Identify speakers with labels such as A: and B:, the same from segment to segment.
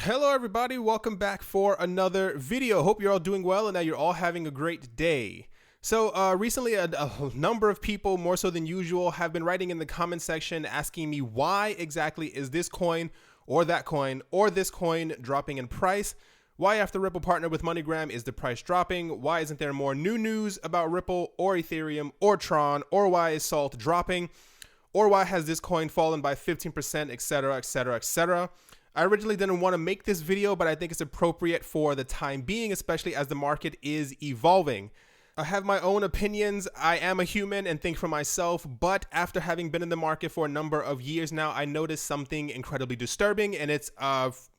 A: Hello everybody, welcome back for another video. Hope you're all doing well and that you're all having a great day. So recently a number of people, more so than usual, have been writing in the comment section asking me why exactly is this coin or that coin or this coin dropping in price? Why after Ripple partnered with MoneyGram is the price dropping? Why isn't there more new news about Ripple or Ethereum or Tron? Or why is Salt dropping? Or why has this coin fallen by 15%, etc., etc., etc.? I originally didn't want to make this video, but I think it's appropriate for the time being, especially as the market is evolving. I have my own opinions. I am a human and think for myself, but after having been in the market for a number of years now, I noticed something incredibly disturbing, and it's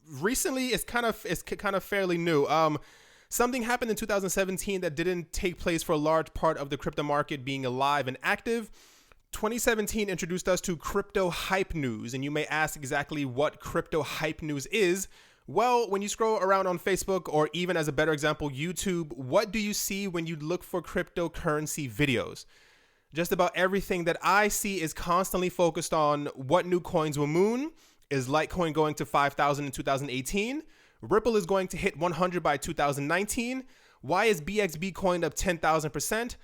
A: recently it's kind of fairly new. Something happened in 2017 that didn't take place for a large part of the crypto market being alive and active. 2017 introduced us to crypto hype news, and you may ask exactly what crypto hype news is. Well, when you scroll around on Facebook, or even as a better example, YouTube, what do you see when you look for cryptocurrency videos? Just about everything that I see is constantly focused on what new coins will moon. Is Litecoin going to 5,000 in 2018? Ripple is going to hit 100 by 2019. Why is BXB coin up 10,000%?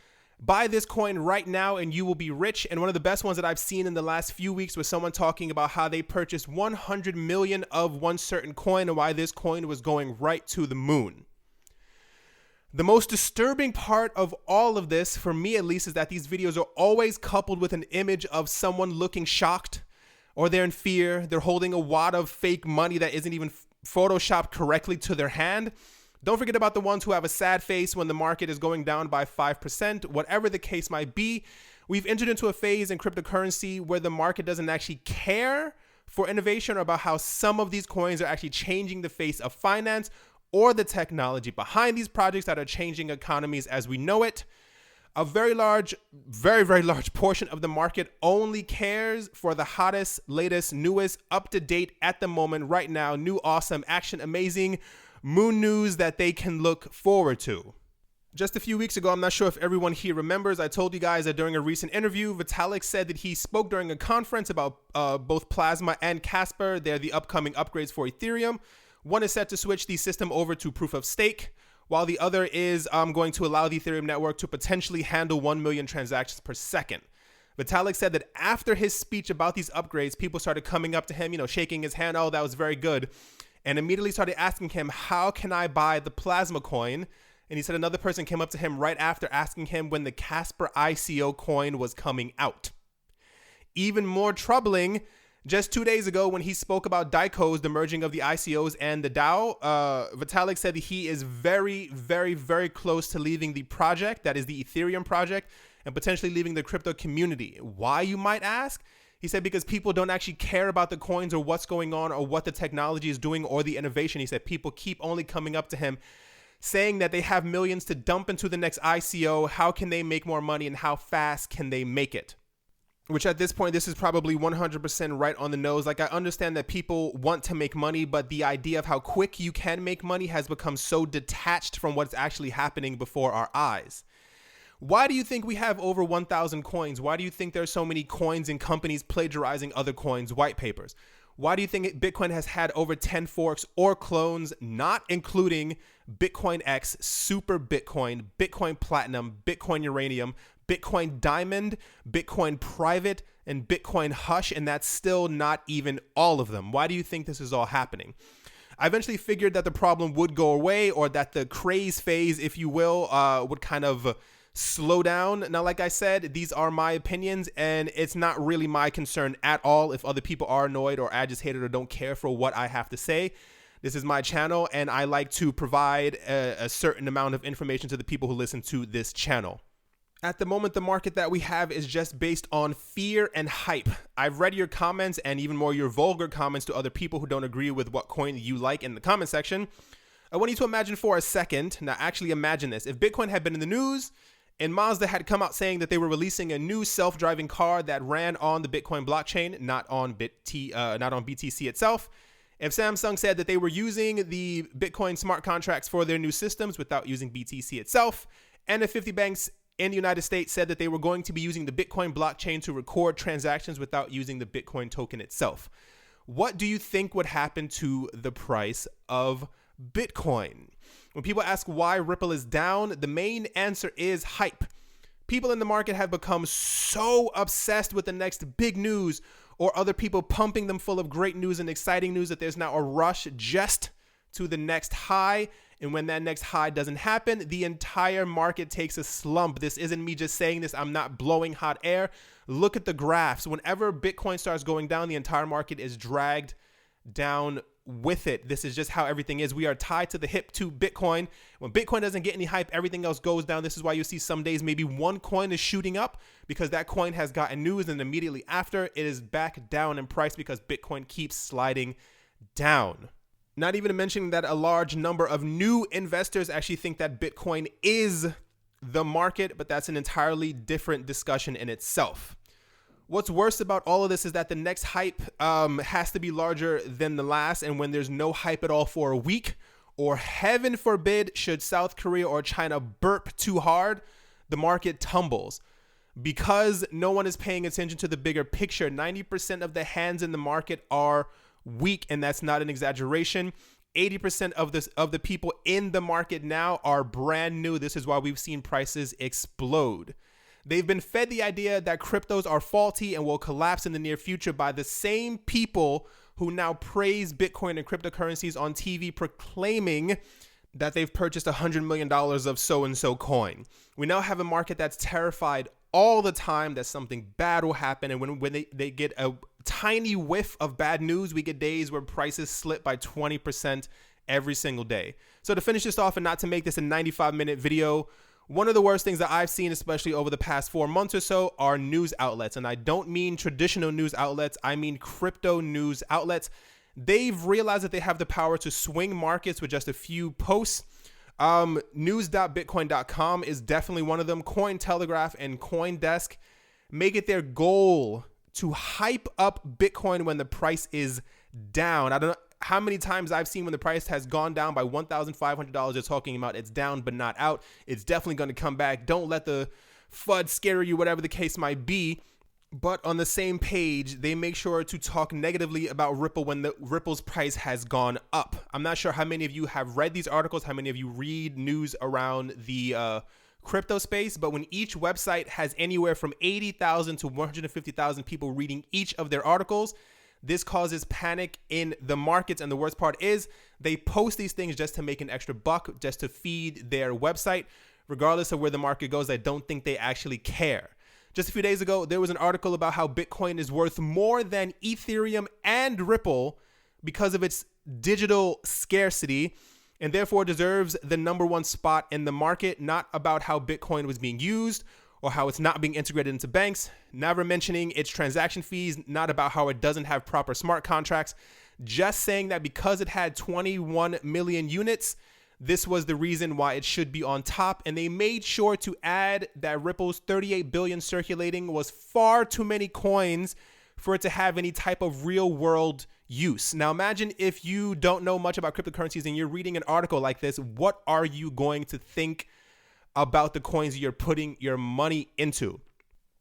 A: Buy this coin right now and you will be rich. And one of the best ones that I've seen in the last few weeks was someone talking about how they purchased 100 million of one certain coin and why this coin was going right to the moon. The most disturbing part of all of this, for me at least, is that these videos are always coupled with an image of someone looking shocked, or they're in fear. They're holding a wad of fake money that isn't even photoshopped correctly to their hand. Don't forget about the ones who have a sad face when the market is going down by 5%. Whatever the case might be, we've entered into a phase in cryptocurrency where the market doesn't actually care for innovation or about how some of these coins are actually changing the face of finance or the technology behind these projects that are changing economies as we know it. A very large, very large portion of the market only cares for the hottest, latest, newest, up-to-date at the moment, right now, new, awesome, action, amazing, moon news that they can look forward to. Just a few weeks ago, I'm not sure if everyone here remembers, I told you guys that during a recent interview, Vitalik said that he spoke during a conference about both Plasma and Casper. They're the upcoming upgrades for Ethereum. One is set to switch the system over to proof of stake, while the other is going to allow the Ethereum network to potentially handle 1 million transactions per second. Vitalik said that after his speech about these upgrades, people started coming up to him, shaking his hand, oh, that was very good, and immediately started asking him, how can I buy the Plasma coin? And he said another person came up to him right after asking him when the Casper ICO coin was coming out. Even more troubling, just 2 days ago when he spoke about DICOs, the merging of the ICOs and the DAO, Vitalik said that he is very close to leaving the project, that is the Ethereum project, and potentially leaving the crypto community. Why, you might ask? He said because people don't actually care about the coins or what's going on or what the technology is doing or the innovation. He said people keep only coming up to him saying that they have millions to dump into the next ICO. How can they make more money and how fast can they make it? Which at this point, this is probably 100% right on the nose. Like, I understand that people want to make money, but the idea of how quick you can make money has become so detached from what's actually happening before our eyes. Why do you think we have over 1,000 coins? Why do you think there's so many coins and companies plagiarizing other coins' white papers? Why do you think Bitcoin has had over 10 forks or clones, not including Bitcoin X, Super Bitcoin, Bitcoin Platinum, Bitcoin Uranium, Bitcoin Diamond, Bitcoin Private, and Bitcoin Hush, and that's still not even all of them? Why do you think this is all happening? I eventually figured that the problem would go away, or that the craze phase, if you will, would kind of slow down. Now, like I said, these are my opinions, and it's not really my concern at all if other people are annoyed or agitated or don't care for what I have to say. This is my channel, and I like to provide a certain amount of information to the people who listen to this channel. At the moment, the market that we have is just based on fear and hype. I've read your comments and even more your vulgar comments to other people who don't agree with what coin you like in the comment section. I want you to imagine for a second, now actually imagine this, if Bitcoin had been in the news and Mazda had come out saying that they were releasing a new self-driving car that ran on the Bitcoin blockchain, not on BTC itself. If Samsung said that they were using the Bitcoin smart contracts for their new systems without using BTC itself, and if 50 banks in the United States said that they were going to be using the Bitcoin blockchain to record transactions without using the Bitcoin token itself, what do you think would happen to the price of Bitcoin? When people ask why Ripple is down, the main answer is hype. People in the market have become so obsessed with the next big news or other people pumping them full of great news and exciting news that there's now a rush just to the next high. And when that next high doesn't happen, the entire market takes a slump. This isn't me just saying this. I'm not blowing hot air. Look at the graphs. Whenever Bitcoin starts going down, the entire market is dragged down with it. This is just how everything is. We are tied to the hip to Bitcoin. When Bitcoin doesn't get any hype, everything else goes down. This is why you see some days maybe one coin is shooting up because that coin has gotten news, and immediately after it is back down in price because Bitcoin keeps sliding down. Not even mentioning that a large number of new investors actually think that Bitcoin is the market, but that's an entirely different discussion in itself. What's worse about all of this is that the next hype has to be larger than the last, and when there's no hype at all for a week, or heaven forbid, should South Korea or China burp too hard, the market tumbles. Because no one is paying attention to the bigger picture, 90% of the hands in the market are weak, and that's not an exaggeration. 80% of the people in the market now are brand new. This is why we've seen prices explode. They've been fed the idea that cryptos are faulty and will collapse in the near future by the same people who now praise Bitcoin and cryptocurrencies on TV, proclaiming that they've purchased $100 million of so-and-so coin. We now have a market that's terrified all the time that something bad will happen. And when they get a tiny whiff of bad news, we get days where prices slip by 20% every single day. So to finish this off, and not to make this a 95-minute video, one of the worst things that I've seen, especially over the past 4 months or so, are news outlets. And I don't mean traditional news outlets. I mean crypto news outlets. They've realized that they have the power to swing markets with just a few posts. News.bitcoin.com is definitely one of them. Cointelegraph and CoinDesk make it their goal to hype up Bitcoin when the price is down. I don't know how many times I've seen when the price has gone down by $1,500, they're talking about it's down but not out. It's definitely going to come back. Don't let the FUD scare you, whatever the case might be. But on the same page, they make sure to talk negatively about Ripple when the Ripple's price has gone up. I'm not sure how many of you have read these articles, how many of you read news around the crypto space, but when each website has anywhere from 80,000 to 150,000 people reading each of their articles, this causes panic in the markets. And the worst part is they post these things just to make an extra buck, just to feed their website. Regardless of where the market goes, I don't think they actually care. Just a few days ago, there was an article about how Bitcoin is worth more than Ethereum and Ripple because of its digital scarcity, and therefore deserves the #1 spot in the market, not about how Bitcoin was being used or how it's not being integrated into banks, never mentioning its transaction fees, not about how it doesn't have proper smart contracts, just saying that because it had 21 million units, this was the reason why it should be on top. And they made sure to add that Ripple's 38 billion circulating was far too many coins for it to have any type of real world use. Now imagine if you don't know much about cryptocurrencies and you're reading an article like this, what are you going to think about the coins you're putting your money into?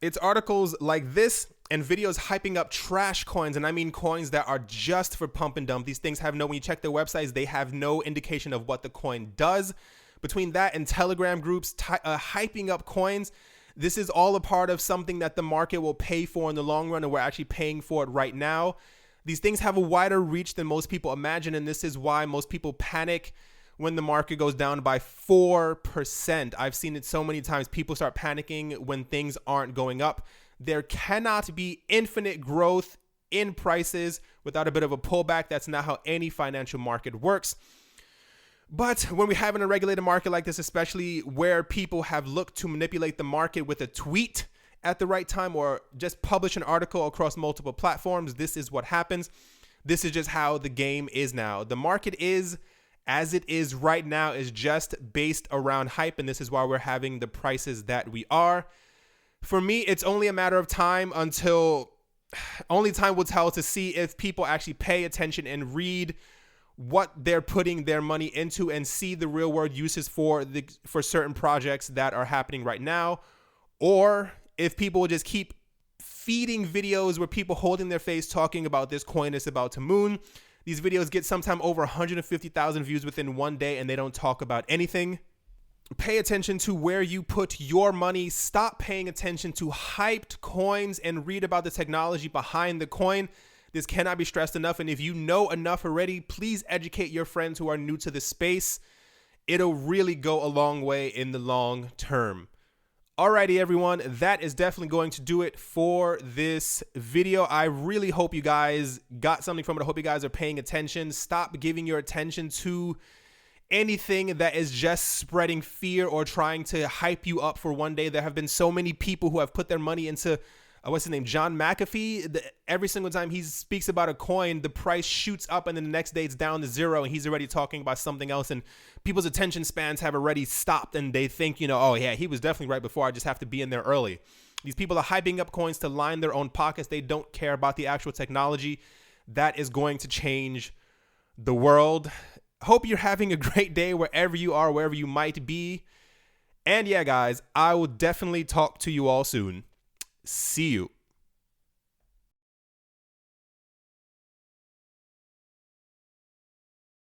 A: It's articles like this and videos hyping up trash coins, and I mean coins that are just for pump and dump. These things have when you check their websites, they have no indication of what the coin does. Between that and Telegram groups hyping up coins, this is all a part of something that the market will pay for in the long run, and we're actually paying for it right now. These things have a wider reach than most people imagine, and this is why most people panic when the market goes down by 4%. I've seen it so many times. People start panicking when things aren't going up. There cannot be infinite growth in prices without a bit of a pullback. That's not how any financial market works. But when we have an unregulated market like this, especially where people have looked to manipulate the market with a tweet at the right time or just publish an article across multiple platforms, this is what happens. This is just how the game is now. The market is, as it is right now, is just based around hype, and this is why we're having the prices that we are. For me, it's only a matter of time until only time will tell to see if people actually pay attention and read what they're putting their money into and see the real world uses for certain projects that are happening right now, or if people will just keep feeding videos where people holding their face talking about this coin is about to moon. These videos get sometime over 150,000 views within one day and they don't talk about anything. Pay attention to where you put your money. Stop paying attention to hyped coins and read about the technology behind the coin. This cannot be stressed enough. And if you know enough already, please educate your friends who are new to the space. It'll really go a long way in the long term. Alrighty, everyone, that is definitely going to do it for this video. I really hope you guys got something from it. I hope you guys are paying attention. Stop giving your attention to anything that is just spreading fear or trying to hype you up for one day. There have been so many people who have put their money into, what's his name, John McAfee. Every single time he speaks about a coin, the price shoots up and then the next day it's down to zero and he's already talking about something else, and people's attention spans have already stopped and they think, oh yeah, he was definitely right before. I just have to be in there early. These people are hyping up coins to line their own pockets. They don't care about the actual technology that is going to change the world. Hope you're having a great day wherever you are, wherever you might be. And yeah, guys, I will definitely talk to you all soon. See you.